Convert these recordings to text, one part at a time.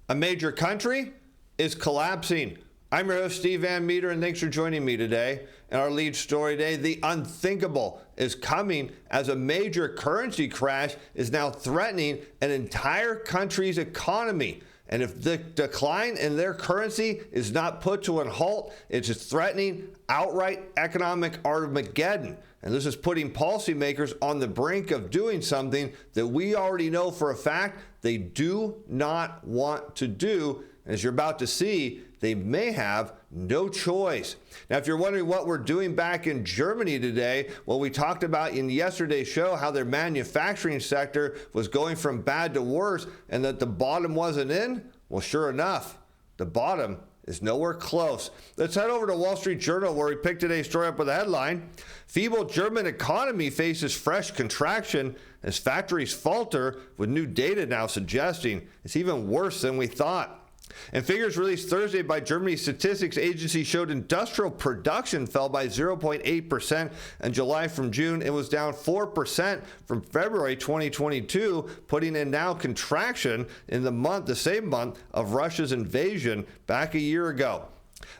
A major country is collapsing. I'm your host, Steve Van Metre, and thanks for joining me today. And our lead story today, the unthinkable is coming as a major currency crash is now threatening an entire country's economy. And if the decline in their currency is not put to a halt, it's threatening outright economic Armageddon. And this is putting policymakers on the brink of doing something that we already know for a fact they do not want to do. As you're about to see, they may have no choice. Now, if you're wondering what we're doing back in Germany today, well, we talked about in yesterday's show how their manufacturing sector was going from bad to worse and that the bottom wasn't in. Well, sure enough, the bottom is nowhere close. Let's head over to Wall Street Journal, where we picked today's story up with a headline: feeble German economy faces fresh contraction as factories falter, with new data now suggesting it's even worse than we thought. And figures released Thursday by Germany's statistics agency showed industrial production fell by 0.8% in July from June. It was down 4% from February 2022, putting in now contraction in the same month of Russia's invasion back a year ago.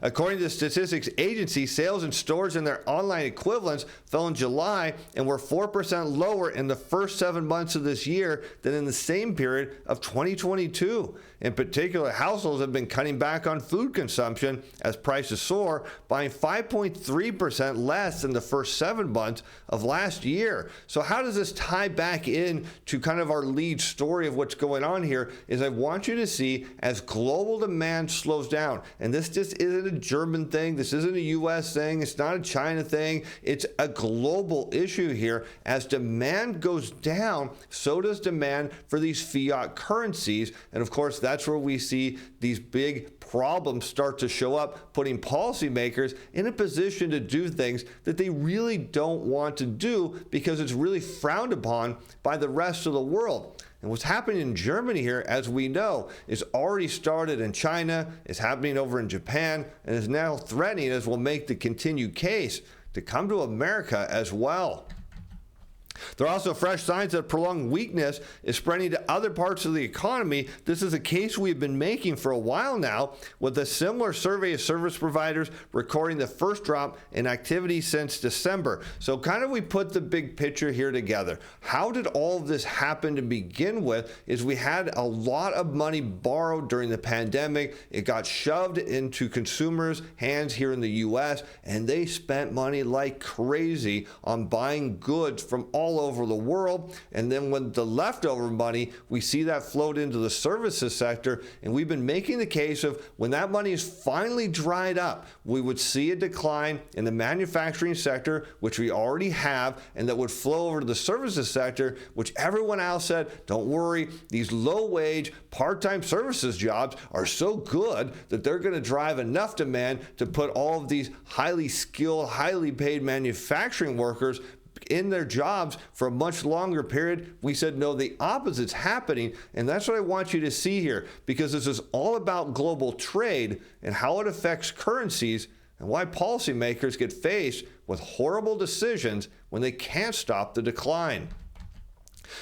According to the statistics agency, sales in stores and their online equivalents fell in July and were 4% lower in the first 7 months of this year than in the same period of 2022. In particular, households have been cutting back on food consumption as prices soar, buying 5.3% less than the first 7 months of last year. So how does this tie back in to kind of our lead story of what's going on here? Is I want you to see as global demand slows down, and this just isn't a German thing, this isn't a US thing, it's not a China thing, it's a global issue here. As demand goes down, so does demand for these fiat currencies, and of course that's where we see these big problems start to show up, putting policymakers in a position to do things that they really don't want to do because it's really frowned upon by the rest of the world. And what's happening in Germany here, as we know, is already started in China, is happening over in Japan, and is now threatening, as will make the continued case, to come to America as well. There are also fresh signs that prolonged weakness is spreading to other parts of the economy. This is a case we've been making for a while now, with a similar survey of service providers recording the first drop in activity since December. So kind of we put the big picture here together. How did all of this happen to begin with? Is we had a lot of money borrowed during the pandemic. It got shoved into consumers' hands here in the US, and they spent money like crazy on buying goods from all over the world. And then when the leftover money, we see that flowed into the services sector. And we've been making the case of when that money is finally dried up, we would see a decline in the manufacturing sector, which we already have, and that would flow over to the services sector, which everyone else said, don't worry, these low-wage, part-time services jobs are so good that they're going to drive enough demand to put all of these highly skilled, highly paid manufacturing workers in their jobs for a much longer period. We said, no, the opposite's happening. And that's what I want you to see here, because this is all about global trade and how it affects currencies and why policymakers get faced with horrible decisions when they can't stop the decline.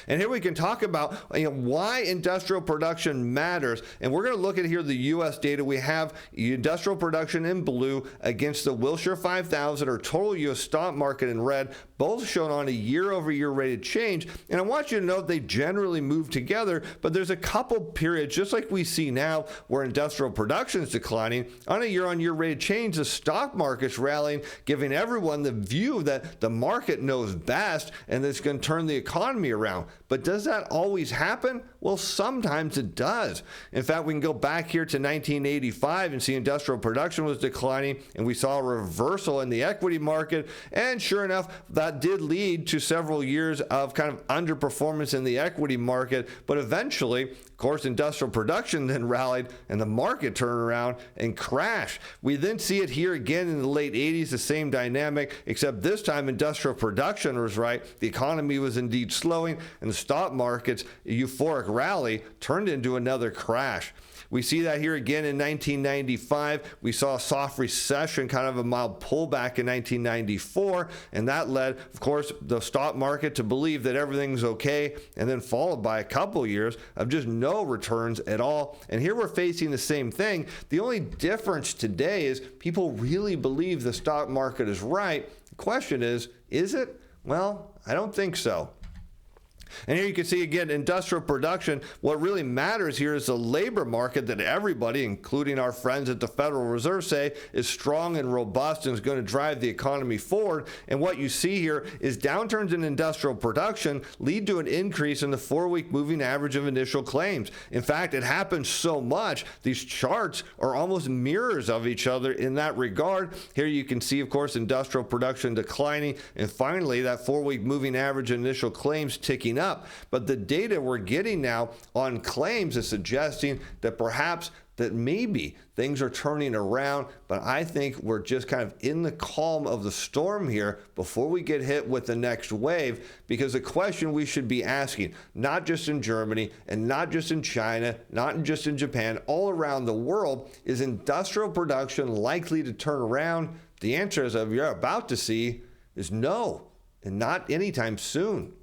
And here we can talk about why industrial production matters. And we're going to look at here the U.S. data. We have industrial production in blue against the Wilshire 5000 or total U.S. stock market in red, both shown on a year-over-year rate of change. And I want you to note they generally move together, but there's a couple periods, just like we see now, where industrial production is declining. On a year-on-year rate of change, the stock market's rallying, giving everyone the view that the market knows best and that's going to turn the economy around. But does that always happen? Well, sometimes it does. In fact, we can go back here to 1985 and see industrial production was declining, and we saw a reversal in the equity market. And sure enough, that did lead to several years of kind of underperformance in the equity market. But eventually, of course, industrial production then rallied and the market turned around and crashed. We then see it here again in the late 80s, the same dynamic, except this time industrial production was right. The economy was indeed slowing, and the stock market's euphoric rally turned into another crash. We see that here again in 1995. We saw a soft recession, kind of a mild pullback in 1994, and that led, of course, the stock market to believe that everything's okay, and then followed by a couple years of just no no returns at all. And here we're facing the same thing. The only difference today is people really believe the stock market is right. The question is it? Well, I don't think so. And here you can see again, industrial production. What really matters here is the labor market that everybody, including our friends at the Federal Reserve, say is strong and robust and is going to drive the economy forward. And what you see here is downturns in industrial production lead to an increase in the 4-week moving average of initial claims. In fact, it happens so much, these charts are almost mirrors of each other in that regard. Here you can see, of course, industrial production declining, and finally that 4-week moving average initial claims ticking up. But the data we're getting now on claims is suggesting that perhaps that maybe things are turning around, but I think we're just kind of in the calm of the storm here before we get hit with the next wave, because the question we should be asking, not just in Germany and not just in China, not just in Japan, all around the world, is industrial production likely to turn around? The answer, as you're about to see, is no, and not anytime soon.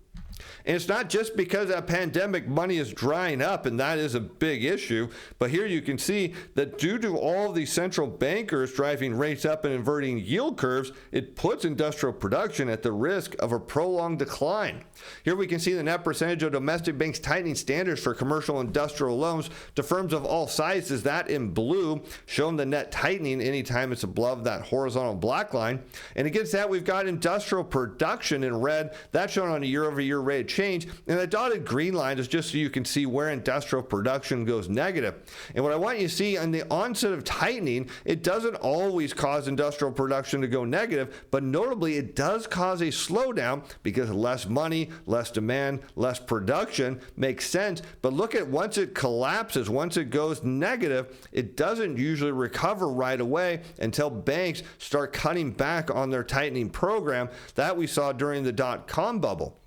And it's not just because that pandemic money is drying up, and that is a big issue, but here you can see that due to all of these central bankers driving rates up and inverting yield curves, it puts industrial production at the risk of a prolonged decline. Here we can see the net percentage of domestic banks tightening standards for commercial industrial loans to firms of all sizes. That in blue, showing the net tightening anytime it's above that horizontal black line. And against that, we've got industrial production in red. That's shown on a year-over-year rate of change. And the dotted green line is just so you can see where industrial production goes negative. And what I want you to see on the onset of tightening, it doesn't always cause industrial production to go negative, but notably it does cause a slowdown because less money, less demand, less production makes sense. But look at once it collapses, once it goes negative, it doesn't usually recover right away until banks start cutting back on their tightening program that we saw during the dot-com bubble.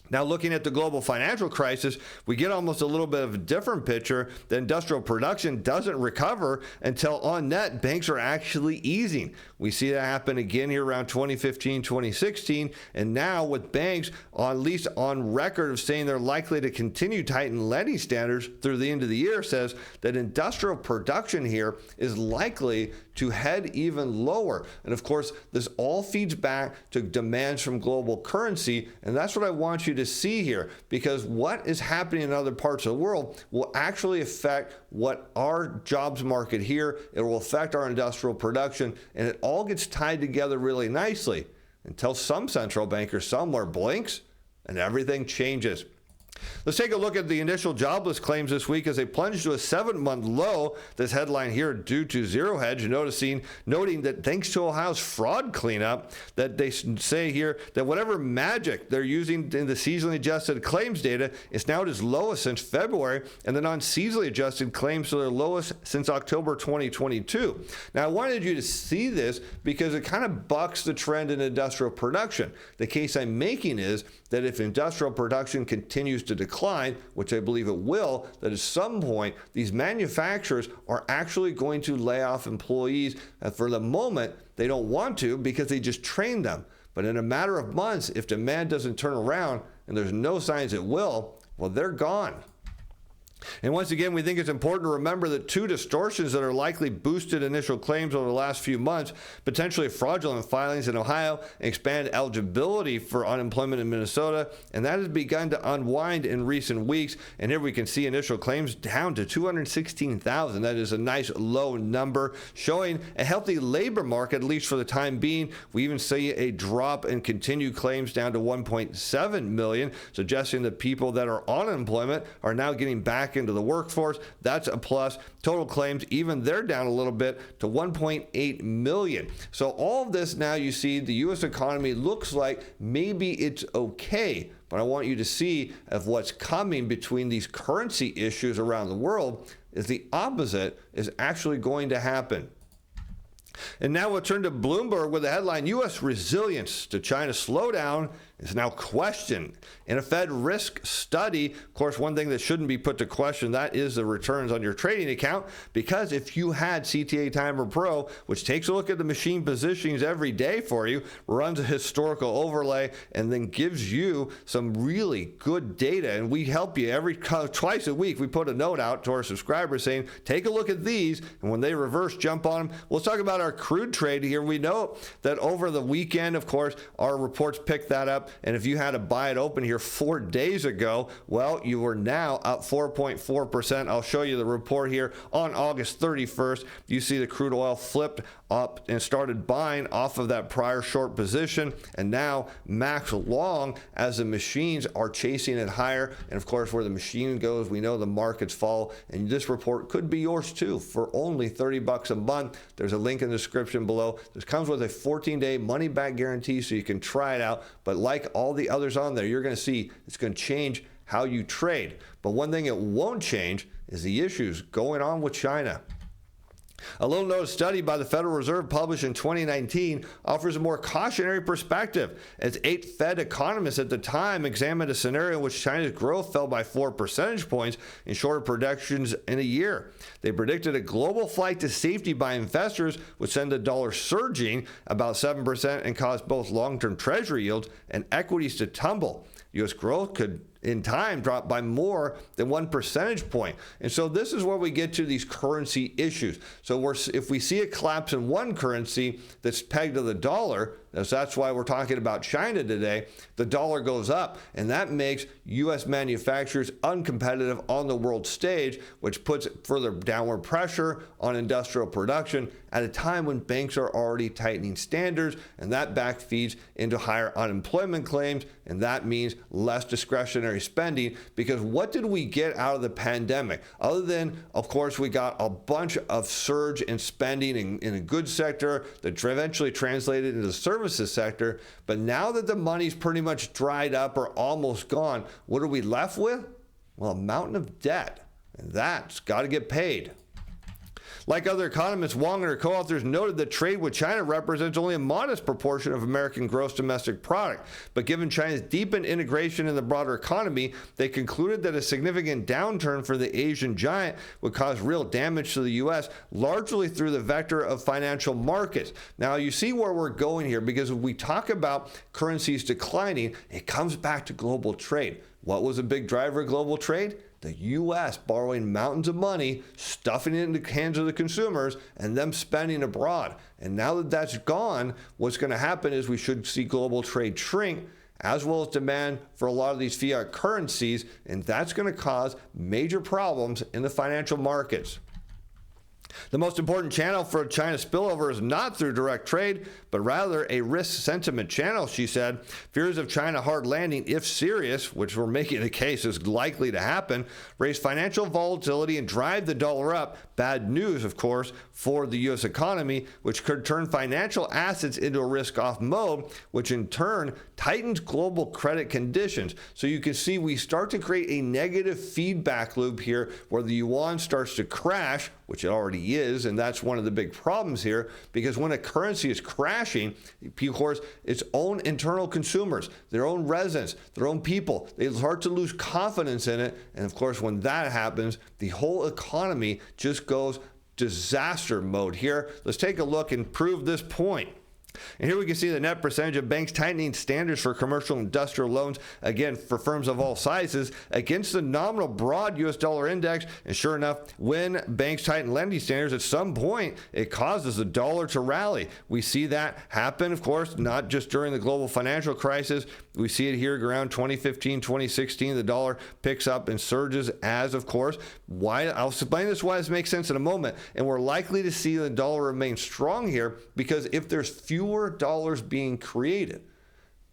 Now, looking at the global financial crisis, we get almost a little bit of a different picture. The industrial production doesn't recover until on net, banks are actually easing. We see that happen again here around 2015, 2016. And now with banks at least on record of saying they're likely to continue tighten lending standards through the end of the year, says that industrial production here is likely to head even lower. And of course, this all feeds back to demands from global currency. And that's what I want you to see here, because what is happening in other parts of the world will actually affect what our jobs market here. It will affect our industrial production, and it all gets tied together really nicely until some central banker somewhere blinks and everything changes. Let's take a look at the initial jobless claims this week as they plunged to a 7-month low. This headline here due to Zero Hedge noting that thanks to Ohio's fraud cleanup, that they say here that whatever magic they're using in the seasonally adjusted claims data is now at its lowest since February, and the non-seasonally adjusted claims are their lowest since October 2022. Now, I wanted you to see this because it kind of bucks the trend in industrial production. The case I'm making is that if industrial production continues to decline, which I believe it will, that at some point these manufacturers are actually going to lay off employees. And for the moment, they don't want to because they just trained them. But in a matter of months, if demand doesn't turn around, and there's no signs it will, well, they're gone. And once again, we think it's important to remember that two distortions that are likely boosted initial claims over the last few months, potentially fraudulent filings in Ohio, expand eligibility for unemployment in Minnesota, and that has begun to unwind in recent weeks. And here we can see initial claims down to 216,000. That is a nice low number, showing a healthy labor market, at least for the time being. We even see a drop in continued claims down to 1.7 million, suggesting that people that are on unemployment are now getting back into the workforce. That's a plus. Total claims, even they're down a little bit to 1.8 million. So all of this now, you see the U.S. economy looks like maybe it's okay, but I want you to see of what's coming between these currency issues around the world is the opposite is actually going to happen. And now we'll turn to Bloomberg with the headline, U.S. resilience to China's slowdown is now questioned. In a Fed risk study, of course, one thing that shouldn't be put to question, that is the returns on your trading account, because if you had CTA-Timer Pro, which takes a look at the machine positionings every day for you, runs a historical overlay, and then gives you some really good data, and we help you twice a week. We put a note out to our subscribers saying, take a look at these, and when they reverse, jump on them. Let's talk about our crude trade here. We know that over the weekend, of course, our reports picked that up, and if you had to buy it open here 4 days ago, well, you were now up 4.4%. I'll show you the report here on August 31st. You see the crude oil flipped up and started buying off of that prior short position, and now max long as the machines are chasing it higher. And of course, where the machine goes, we know the markets follow, and this report could be yours too for only $30 a month. There's a link in the description below. This comes with a 14-day money-back guarantee, so you can try it out. But like all the others on there, you're going to see it's going to change how you trade. But one thing it won't change is the issues going on with China. A little known study by the Federal Reserve published in 2019 offers a more cautionary perspective, as 8 Fed economists at the time examined a scenario in which China's growth fell by 4 percentage points in shorter projections in a year. They predicted a global flight to safety by investors would send the dollar surging about 7% and cause both long-term treasury yields and equities to tumble. U.S. growth could in time drop by more than 1 percentage point. And so this is where we get to these currency issues. So if we see a collapse in one currency that's pegged to the dollar, that's why we're talking about China today, the dollar goes up, and that makes U.S. manufacturers uncompetitive on the world stage, which puts further downward pressure on industrial production at a time when banks are already tightening standards, and that back feeds into higher unemployment claims, and that means less discretionary spending. Because what did we get out of the pandemic? Other than, of course, we got a bunch of surge in spending in a goods sector that eventually translated into the services sector. But now that the money's pretty much dried up or almost gone, what are we left with? Well, a mountain of debt, and that's got to get paid. Like other economists, Wong and her co-authors noted that trade with China represents only a modest proportion of American gross domestic product. But given China's deepened integration in the broader economy, they concluded that a significant downturn for the Asian giant would cause real damage to the U.S., largely through the vector of financial markets. Now, you see where we're going here, because when we talk about currencies declining, it comes back to global trade. What was a big driver of global trade? The U.S. borrowing mountains of money, stuffing it into the hands of the consumers, and them spending abroad. And now that that's gone, what's going to happen is we should see global trade shrink, as well as demand for a lot of these fiat currencies, and that's going to cause major problems in the financial markets. The most important channel for China spillover is not through direct trade, but rather a risk sentiment channel, she said. Fears of China hard landing, if serious, which we're making the case is likely to happen, raise financial volatility and drive the dollar up. Bad news, of course, for the U.S. economy, which could turn financial assets into a risk-off mode, which in turn tightens global credit conditions. So you can see we start to create a negative feedback loop here where the yuan starts to crash, which it already is, and that's one of the big problems here, because when a currency is crashing, of course, its own internal consumers, their own residents, their own people, they start to lose confidence in it, and of course, when that happens, the whole economy just goes disaster mode here. Let's take a look and prove this point. And here we can see the net percentage of banks tightening standards for commercial and industrial loans, again, for firms of all sizes, against the nominal broad U.S. dollar index. And sure enough, when banks tighten lending standards, at some point, it causes the dollar to rally. We see that happen, of course, not just during the global financial crisis. We see it here around 2015, 2016. The dollar picks up and surges as, of course, why I'll explain this why this makes sense in a moment. And we're likely to see the dollar remain strong here, because if there's fewer dollars being created,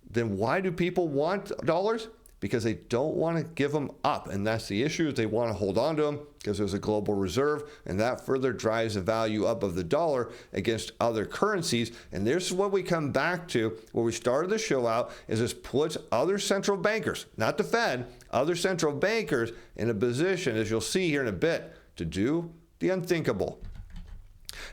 then why do people want dollars? Because they don't want to give them up. And that's the issue. They want to hold on to them because there's a global reserve, and that further drives the value up of the dollar against other currencies. And this is what we come back to where we started the show out, is this puts other central bankers, not the Fed, other central bankers in a position, as you'll see here in a bit, to do the unthinkable.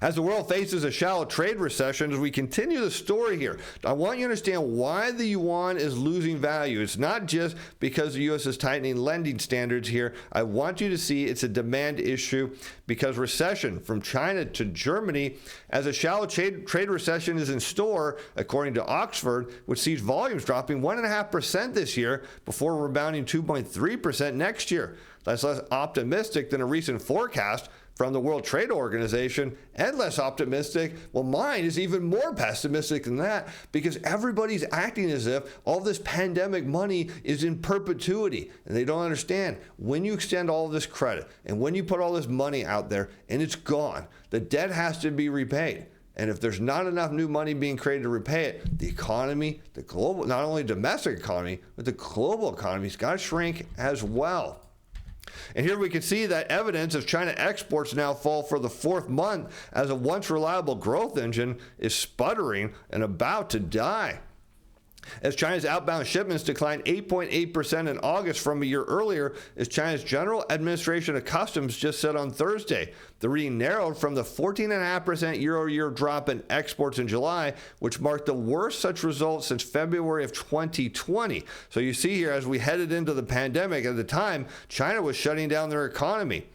As the world faces a shallow trade recession, as we continue the story here, I want you to understand why the yuan is losing value. It's not just because the U.S. is tightening lending standards here. I want you to see it's a demand issue because recession from China to Germany, as a shallow trade recession is in store, according to Oxford, which sees volumes dropping 1.5% this year before rebounding 2.3% next year. That's less optimistic than a recent forecast from the World Trade Organization, and less optimistic. Well, mine is even more pessimistic than that because everybody's acting as if all this pandemic money is in perpetuity, and they don't understand. When you extend all of this credit and when you put all this money out there and it's gone, the debt has to be repaid. And if there's not enough new money being created to repay it, the economy, the global, not only domestic economy, but the global economy's got to shrink as well. And here we can see that evidence of China exports now fall for the fourth month as a once reliable growth engine is sputtering and about to die. As China's outbound shipments declined 8.8% in August from a year earlier, as China's General Administration of Customs just said on Thursday. The reading narrowed from the 14.5% year-over-year drop in exports in July, which marked the worst such result since February of 2020. So you see here, as we headed into the pandemic, at the time, China was shutting down their economy.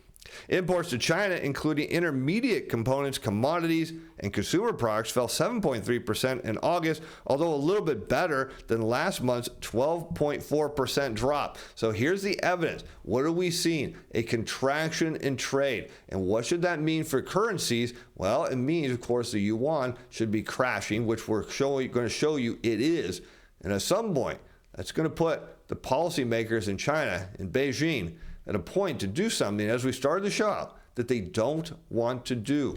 Imports to China, including intermediate components, commodities, and consumer products, fell 7.3% in August, although a little bit better than last month's 12.4% drop. So here's the evidence. What are we seeing? A contraction in trade. And what should that mean for currencies? Well, it means, of course, the yuan should be crashing, which we're going to show you it is. And at some point, that's going to put the policymakers in China, in Beijing, at a point to do something, as we started the show out, that they don't want to do.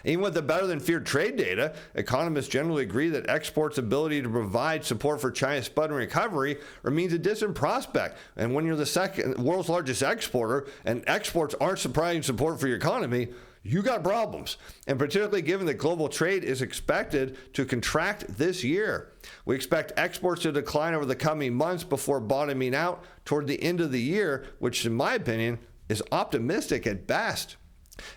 Even with the better than feared trade data, economists generally agree that exports' ability to provide support for China's sputtering recovery remains a distant prospect. And when you're the world's largest exporter and exports aren't providing support for your economy, you got problems. And particularly given that global trade is expected to contract this year. We expect exports to decline over the coming months before bottoming out toward the end of the year, which in my opinion is optimistic at best.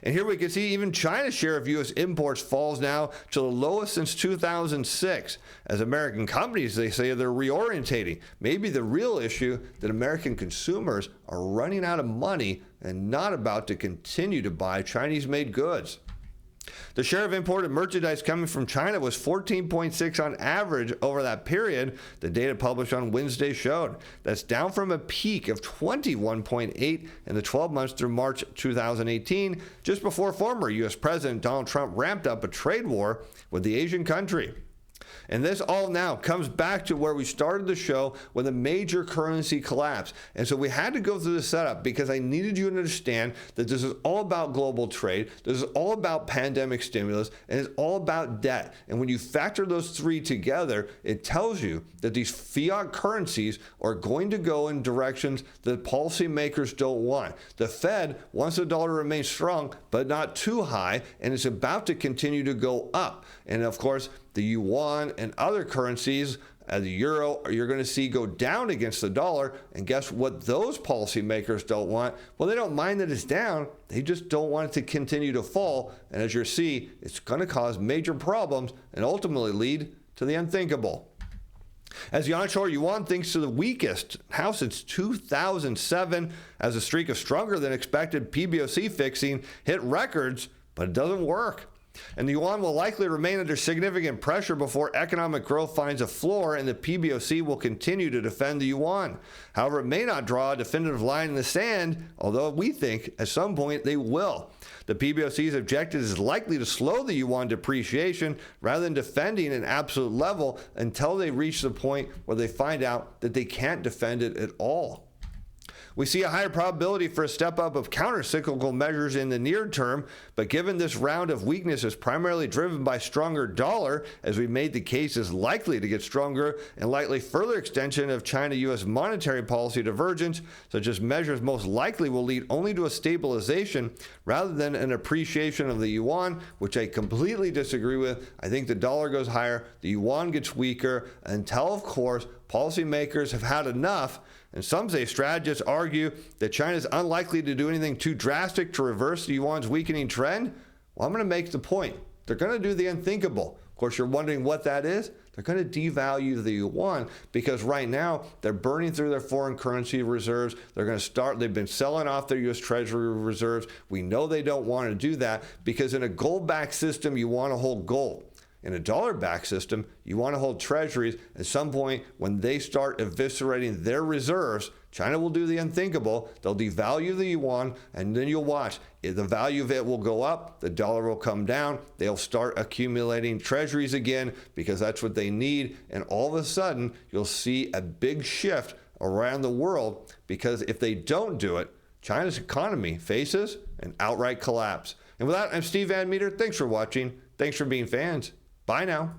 And here we can see even China's share of U.S. imports falls now to the lowest since 2006. As American companies, they say they're reorientating. Maybe the real issue that American consumers are running out of money and not about to continue to buy Chinese-made goods. The share of imported merchandise coming from China was 14.6 on average over that period, the data published on Wednesday showed. That's down from a peak of 21.8 in the 12 months through March 2018, just before former U.S. President Donald Trump ramped up a trade war with the Asian country. And this all now comes back to where we started the show with a major currency collapse. And so we had to go through the setup because I needed you to understand that this is all about global trade. This is all about pandemic stimulus, and it's all about debt. And when you factor those three together, it tells you that these fiat currencies are going to go in directions that policymakers don't want. The Fed wants the dollar to remain strong, but not too high, and it's about to continue to go up. And of course, the yuan and other currencies, the euro, you're going to see go down against the dollar. And guess what those policymakers don't want? Well, they don't mind that it's down. They just don't want it to continue to fall. And as you see, it's going to cause major problems and ultimately lead to the unthinkable. As the onshore yuan thinks to the weakest now since 2007, as a streak of stronger than expected PBOC fixing hit records, but it doesn't work. And the yuan will likely remain under significant pressure before economic growth finds a floor, and the PBOC will continue to defend the yuan. However, it may not draw a definitive line in the sand, although we think at some point they will. The PBOC's objective is likely to slow the yuan depreciation rather than defending an absolute level until they reach the point where they find out that they can't defend it at all. We see a higher probability for a step up of counter-cyclical measures in the near term, but given this round of weakness is primarily driven by stronger dollar, as we made the case is likely to get stronger, and likely further extension of China-U.S. monetary policy divergence, such as measures most likely will lead only to a stabilization rather than an appreciation of the yuan, which I completely disagree with. I think the dollar goes higher, the yuan gets weaker, until, of course, policymakers have had enough. And some say strategists argue that China is unlikely to do anything too drastic to reverse the yuan's weakening trend. Well, I'm going to make the point. They're going to do the unthinkable. Of course, you're wondering what that is. They're going to devalue the yuan because right now they're burning through their foreign currency reserves. They're going to start, they've been selling off their U.S. Treasury reserves. We know they don't want to do that because in a gold-backed system, you want to hold gold. In a dollar-backed system, you want to hold treasuries. At some point, when they start eviscerating their reserves, China will do the unthinkable. They'll devalue the yuan, and then you'll watch. The value of it will go up. The dollar will come down. They'll start accumulating treasuries again because that's what they need. And all of a sudden, you'll see a big shift around the world because if they don't do it, China's economy faces an outright collapse. And with that, I'm Steve Van Metre. Thanks for watching. Thanks for being fans. Bye now.